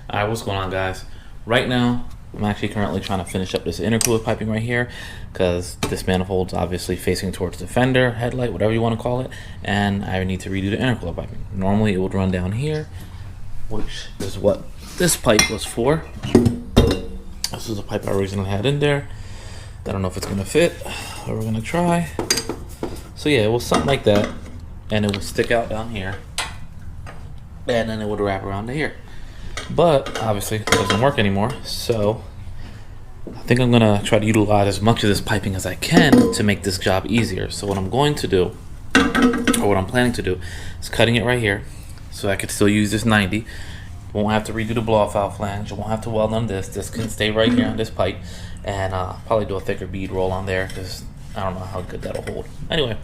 Alright, what's going on, guys? Right now, I'm actually currently trying to finish up this intercooler piping right here because this manifold's obviously facing towards the fender, headlight, whatever you want to call it, and I need to redo the intercooler piping. Normally, it would run down here, which is what this pipe was for. This is a pipe I originally had in there. I don't know if it's going to fit, but we're going to try. So yeah, it was something like that, and it would stick out down here, and then it would wrap around to here. But obviously it doesn't work anymore, so I think I'm gonna try to utilize as much of this piping as I can to make this job easier. So what I'm going to do, or what I'm planning to do, is cutting it right here so I could still use this 90. Won't have to redo the blow-off valve flange. Won't have to weld on this. This can stay right here on this pipe, and probably do a thicker bead roll on there because I don't know how good that'll hold. Anyway,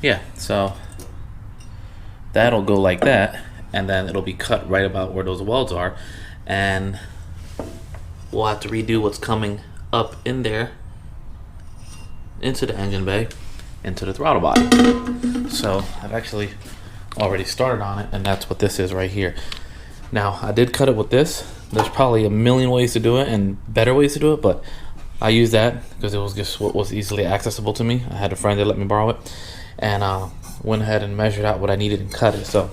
yeah, so that'll go like that. And then it'll be cut right about where those welds are, and we'll have to redo what's coming up in there into the engine bay, into the throttle body. So I've actually already started on it, and that's what this is right here. Now I did cut it with this. There's probably a million ways to do it and better ways to do it, but I used that because it was just what was easily accessible to me. I had a friend that let me borrow it, and went ahead and measured out what I needed and cut it. So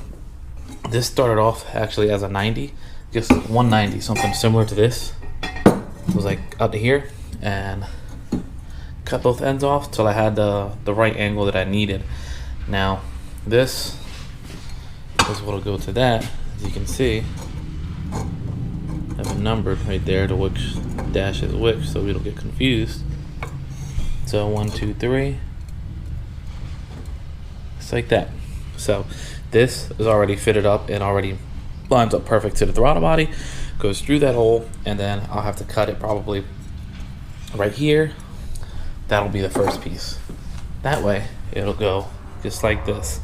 this started off actually as a 90, just 190, something similar to this. It was like up to here, and cut both ends off till I had the right angle that I needed. Now this is what'll go to that. As you can see, I have it numbered right there to which dash is which, so we don't get confused. So 1, 2, 3. It's like that. So this is already fitted up and already lines up perfect to the throttle body, goes through that hole, and then I'll have to cut it probably right here. That'll be the first piece. That way it'll go just like this,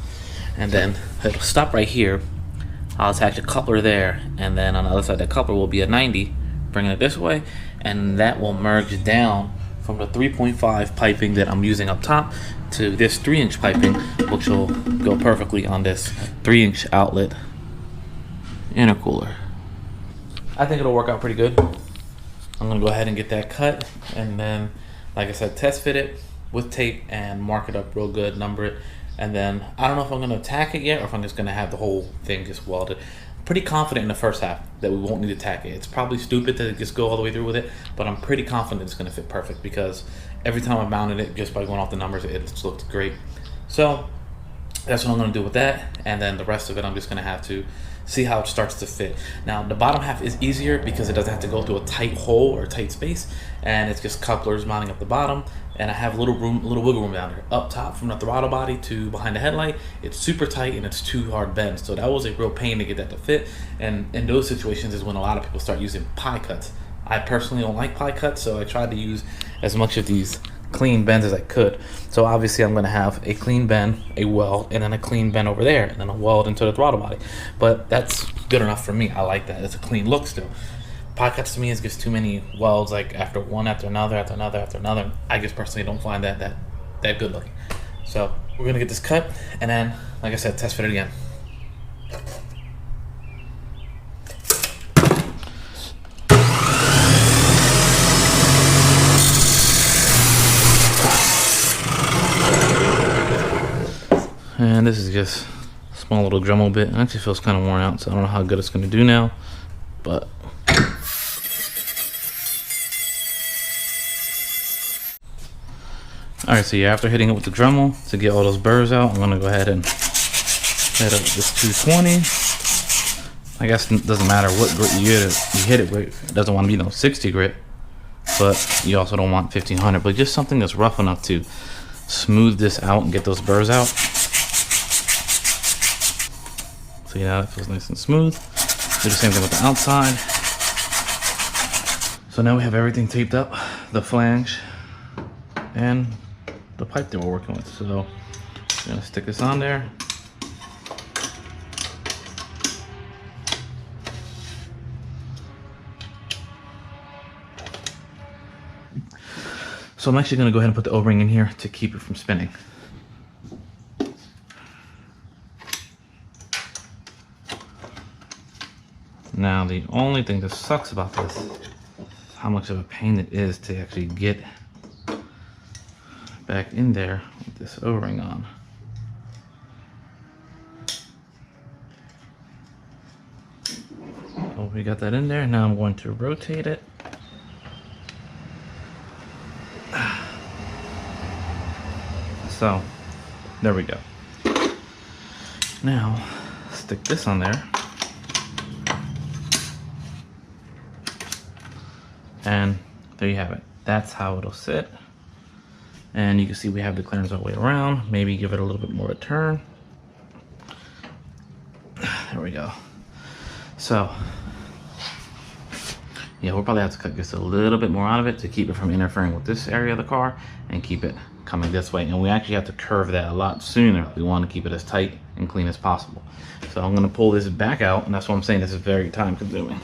and then it'll stop right here. I'll attach a coupler there, and then on the other side of the coupler will be a 90, bringing it this way, and that will merge down from the 3.5 piping that I'm using up top to this 3-inch piping, which will go perfectly on this 3-inch outlet intercooler. I think it'll work out pretty good. I'm gonna go ahead and get that cut, and then, like I said, test fit it with tape and mark it up real good, number it, and then I don't know if I'm gonna tack it yet or if I'm just gonna have the whole thing just welded. Pretty confident in the first half that we won't need to tack it. It's probably stupid to just go all the way through with it, but I'm pretty confident it's going to fit perfect because every time I mounted it, just by going off the numbers, it's looked great. So that's what I'm going to do with that, and then the rest of it I'm just going to have to see how it starts to fit. Now the bottom half is easier because it doesn't have to go through a tight hole or a tight space, and it's just couplers mounting up the bottom, and I have little wiggle room down there. Up top from the throttle body to behind the headlight, it's super tight and it's too hard bend. So that was a real pain to get that to fit, and in those situations is when a lot of people start using pie cuts. I personally don't like pie cuts, so I tried to use as much of these clean bends as I could. So obviously I'm going to have a clean bend, a weld, and then a clean bend over there, and then a weld into the throttle body. But that's good enough for me. I like that. It's a clean look still. Pie cuts to me is just too many welds, like after one after another after another after another. I just personally don't find that good looking. So we're gonna get this cut, and then, like I said, test fit it again. And this is just a small little Dremel bit. It actually feels kind of worn out, so I don't know how good it's gonna do now, but alright, so yeah, after hitting it with the Dremel to get all those burrs out, I'm gonna go ahead and hit up this 220. I guess it doesn't matter what grit you hit it with. It doesn't want to be no 60 grit, but you also don't want 1500, but just something that's rough enough to smooth this out and get those burrs out. So yeah, that feels nice and smooth. Do the same thing with the outside. So now we have everything taped up, the flange and the pipe that we're working with. So I'm gonna stick this on there. So I'm actually gonna go ahead and put the O-ring in here to keep it from spinning. Now the only thing that sucks about this is how much of a pain it is to actually get back in there with this O-ring on. So we got that in there. Now I'm going to rotate it. So there we go. Now stick this on there. And there you have it. That's how it'll sit. And you can see we have the clearance all the way around. Maybe give it a little bit more of a turn. There we go. So yeah, we'll probably have to cut just a little bit more out of it to keep it from interfering with this area of the car and keep it coming this way. And we actually have to curve that a lot sooner. We want to keep it as tight and clean as possible. So I'm going to pull this back out, and that's what I'm saying. This is very time consuming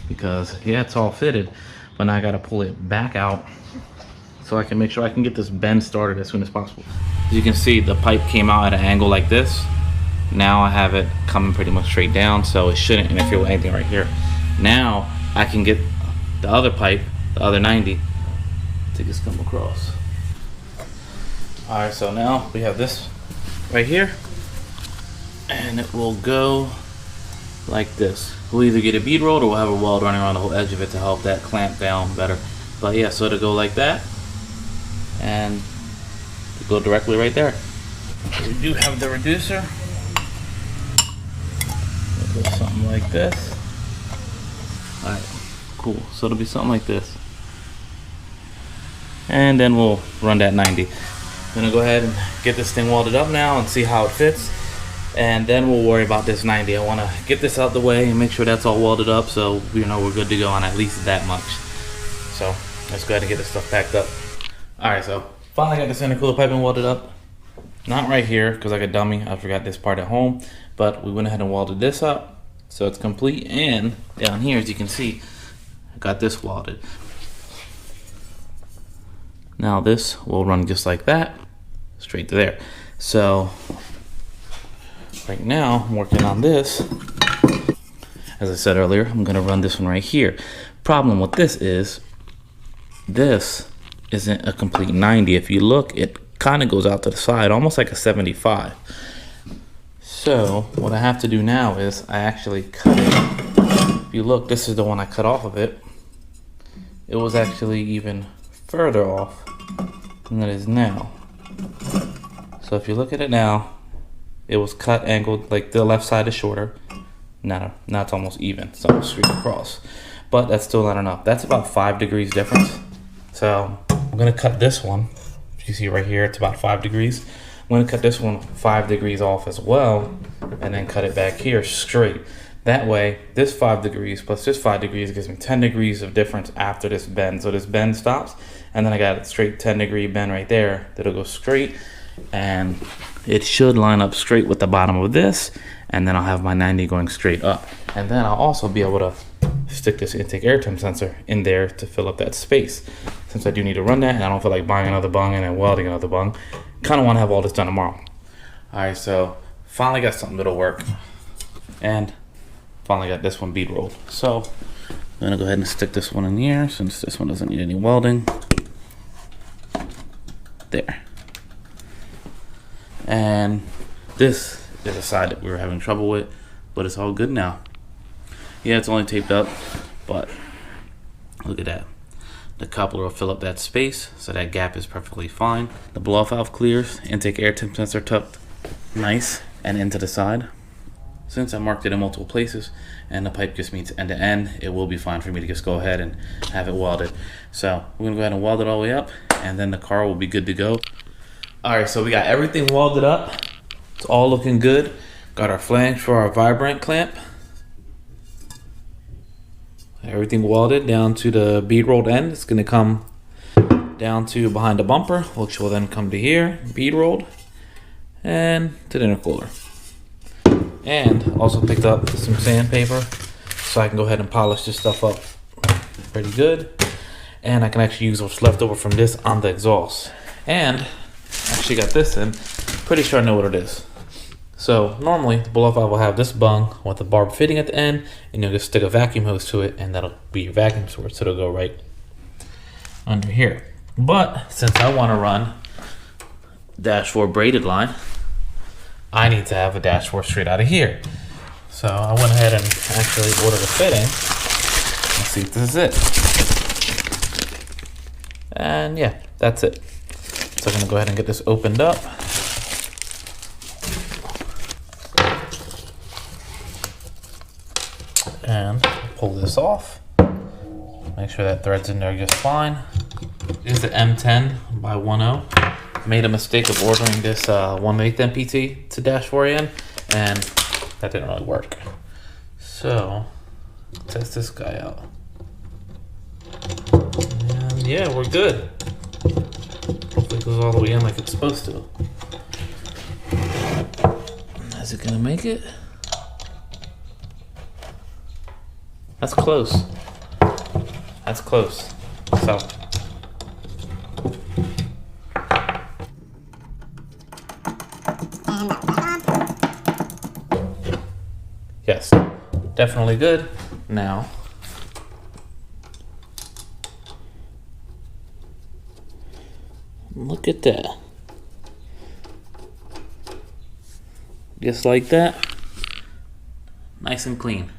because yeah, it's all fitted, but now I got to pull it back out so I can make sure I can get this bend started as soon as possible. As you can see, the pipe came out at an angle like this. Now I have it coming pretty much straight down, so it shouldn't interfere with anything right here. Now I can get the other pipe, the other 90, to just come across. All right, so now we have this right here, and it will go like this. We'll either get a bead rolled or we'll have a weld running around the whole edge of it to help that clamp down better. But yeah, so it'll go like that, and it'll go directly right there. We do have the reducer. It'll go something like this. All right, cool. So it'll be something like this. And then we'll run that 90. I'm gonna go ahead and get this thing welded up now and see how it fits. And then we'll worry about this 90. I wanna get this out the way and make sure that's all welded up so you know we're good to go on at least that much. So let's go ahead and get this stuff packed up. All right, so finally got this intercooler piping welded up. Not right here, because like a dummy, I forgot this part at home, but we went ahead and welded this up. So it's complete, and down here, as you can see, I got this welded. Now this will run just like that, straight to there. So right now, I'm working on this. As I said earlier, I'm gonna run this one right here. Problem with this isn't a complete 90. If you look, it kind of goes out to the side, almost like a 75. So what I have to do now is I actually cut it. If you look, this is the one I cut off of it. It was actually even further off than it is now. So if you look at it now, it was cut angled, like the left side is shorter. Now it's almost even, it's almost straight across. But that's still not enough. That's about 5 degrees difference. So I'm gonna cut this one. If you see right here, it's about 5 degrees. I'm gonna cut this one 5 degrees off as well, and then cut it back here straight. That way, this 5 degrees plus this 5 degrees gives me 10 degrees of difference after this bend. So this bend stops, and then I got a straight 10-degree bend right there that'll go straight, and it should line up straight with the bottom of this, and then I'll have my 90 going straight up. And then I'll also be able to stick this intake air temp sensor in there to fill up that space. Since I do need to run that, and I don't feel like buying another bung and then welding another bung, kind of want to have all this done tomorrow. All right, so finally got something that'll work, and finally got this one bead rolled. So I'm gonna go ahead and stick this one in here since this one doesn't need any welding. There. And this is a side that we were having trouble with, but it's all good now. Yeah, it's only taped up, but look at that. The coupler will fill up that space, so that gap is perfectly fine. The blow-off valve clears, intake air temp sensor tucked nice and into the side. Since I marked it in multiple places and the pipe just meets end to end, it will be fine for me to just go ahead and have it welded. So we're gonna go ahead and weld it all the way up, and then the car will be good to go. All right, so we got everything welded up. It's all looking good. Got our flange for our vibrant clamp. Everything welded down to the bead rolled end. It's gonna come down to behind the bumper, which will then come to here, bead rolled, and to the intercooler. And also picked up some sandpaper so I can go ahead and polish this stuff up pretty good. And I can actually use what's left over from this on the exhaust. And actually got this in. Pretty sure I know what it is. So normally the blow-off valve will have this bung with a barb fitting at the end, and you'll just stick a vacuum hose to it, and that'll be your vacuum source. So it'll go right under here. But since I want to run dashboard braided line, I need to have a dashboard straight out of here. So I went ahead and actually ordered a fitting. Let's see if this is it. And yeah, that's it. So I'm gonna go ahead and get this opened up. And pull this off. Make sure that thread's in there just fine. This is the M10 by 1.0. Made a mistake of ordering this 1/8 MPT to -4AN, and that didn't really work. So test this guy out. And yeah, we're good. Hopefully it goes all the way in like it's supposed to. Is it gonna make it? That's close. That's close. So yes, definitely good. Now look at that. Just like that. Nice and clean.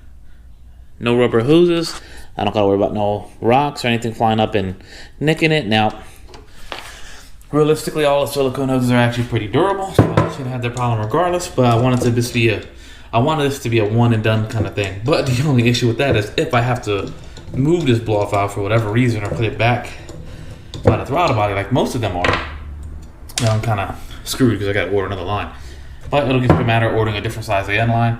No rubber hoses. I don't gotta worry about no rocks or anything flying up and nicking it. Now, realistically, all the silicone hoses are actually pretty durable, so I shouldn't have that problem regardless. But I wanted this to be a one and done kind of thing. But the only issue with that is if I have to move this blow off valve for whatever reason or put it back by the throttle body, like most of them are, then I'm kind of screwed because I got to order another line. But it'll just be a matter of ordering a different size AN line.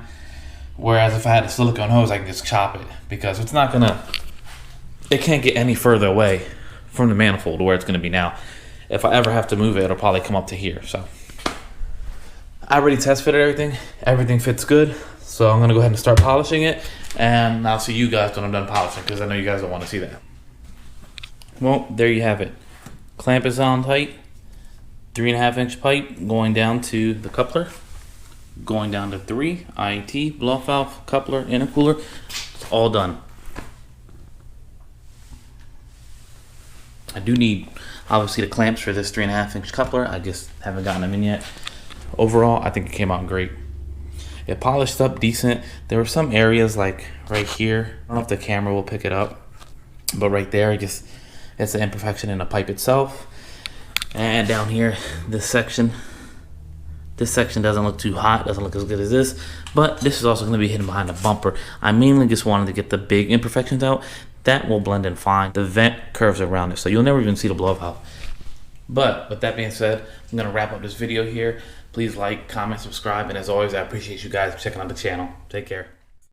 Whereas if I had a silicone hose, I can just chop it because it can't get any further away from the manifold to where it's going to be now. If I ever have to move it, it'll probably come up to here. So I already test fitted everything. Everything fits good. So I'm going to go ahead and start polishing it. And I'll see you guys when I'm done polishing because I know you guys don't want to see that. Well, there you have it. Clamp is on tight. 3.5-inch pipe going down to the coupler. Going down to 3 IET, blow-off valve, coupler, intercooler, it's all done. I do need obviously the clamps for this 3.5-inch coupler. I just haven't gotten them in yet. Overall, I think it came out great. It polished up decent. There were some areas like right here. I don't know if the camera will pick it up, but right there, it's an imperfection in the pipe itself. And down here, this section doesn't look too hot, doesn't look as good as this, but this is also going to be hidden behind the bumper. I mainly just wanted to get the big imperfections out. That will blend in fine. The vent curves around it, so you'll never even see the blow valve. But with that being said, I'm going to wrap up this video here. Please like, comment, subscribe, and as always, I appreciate you guys checking out the channel. Take care.